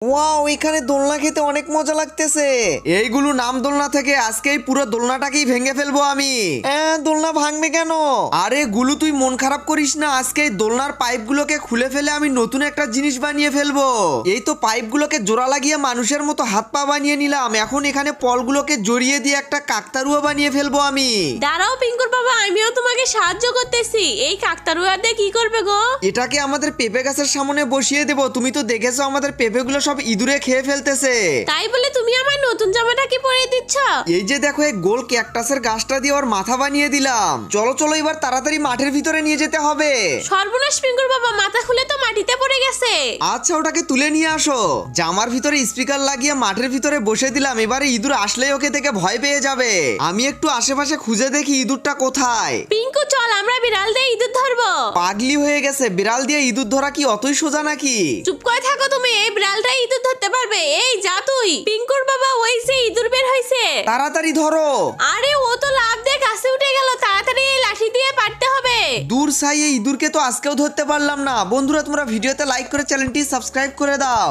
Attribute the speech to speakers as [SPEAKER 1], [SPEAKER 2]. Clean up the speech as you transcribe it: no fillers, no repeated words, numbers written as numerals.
[SPEAKER 1] Wow, এখানে দোলনা খেতে অনেক মজা লাগতেছে। এইগুলো নাম দোলনা থেকে আজকেই পুরো দোলনাটাকেই ভেঙে ফেলবো আমি। দোলনা ভাঙবে কেন? আরে গুলু, তুই মন খারাপ করিস না। আজকে এই দোলনার পাইপগুলোকে খুলে ফেলে আমি নতুন একটা জিনিস বানিয়ে ফেলবো। এই তো পাইপগুলোকে জোড়া লাগিয়ে মানুষের মতো হাত পা বানিয়ে নিলাম। এখন এখানে পলগুলোকে জড়িয়ে দিয়ে একটা কাকতারুয়া বানিয়ে ফেলবো আমি।
[SPEAKER 2] দাঁড়াও পিঙ্কুর বাবা, আমিও তোমাকে সাহায্য করতেছি। এই কাকতারুয়া দিয়ে কি করবে গো?
[SPEAKER 1] এটাকে আমাদের পেঁপে গাছের সামনে বসিয়ে দেবো। তুমি তো দেখেছো আমাদের পেঁপেগুলো সব ইঁদুরে খেয়ে ফেলতেছে।
[SPEAKER 2] তাই বলে তুমি আমার নতুন জামাটা কি পরিয়ে দিচ্ছ?
[SPEAKER 1] এই যে দেখো, এই গোল ক্যাকটাসের গাছটা দিয়ে ওর মাথা বানিয়ে দিলাম। চলো চলো, এবার তাড়াতাড়ি মাঠের ভিতরে নিয়ে যেতে হবে।
[SPEAKER 2] সর্বনাশ পিঙ্কুর বাবা, মাথা খুলে তো মাটিতে পড়ে গেছে।
[SPEAKER 1] আচ্ছা, ওটাকে তুলে নিয়ে আসো। জামার ভিতরে স্পিকার লাগিয়ে মাঠের ভিতরে বসে দিলাম। এবারে ইঁদুর আসলেই ওকে থেকে ভয় পেয়ে যাবে। আমি একটু আশেপাশে খুঁজে দেখি ইঁদুরটা কোথায়।
[SPEAKER 2] পিঙ্কু চল, আমরা বিড়াল দিয়ে ইঁদুর ধরবো।
[SPEAKER 1] পাগলি হয়ে গেছে, বিড়াল দিয়ে ইঁদুর ধরা কি অতই সোজা নাকি?
[SPEAKER 2] চুপ করে থাকো তুমি, এই বিড়ালটা ইঁদুর ধরতে পারবে। এই যা তুই। পিঙ্কুর বাবা, ওই যে ইঁদুর বের হইছে।
[SPEAKER 1] তাড়াতাড়ি ধরো।
[SPEAKER 2] আরে ও তো লাফ দিয়ে গাছে উঠে গেল, তাড়াতাড়ি এই লাঠি দিয়ে পারতে হবে।
[SPEAKER 1] দূর সাই, এই ইঁদুরকে তো আজকেও ধরতে পারলাম না। বন্ধুরা, তোমরা ভিডিওতে লাইক করে চ্যানেলটি সাবস্ক্রাইব করে দাও।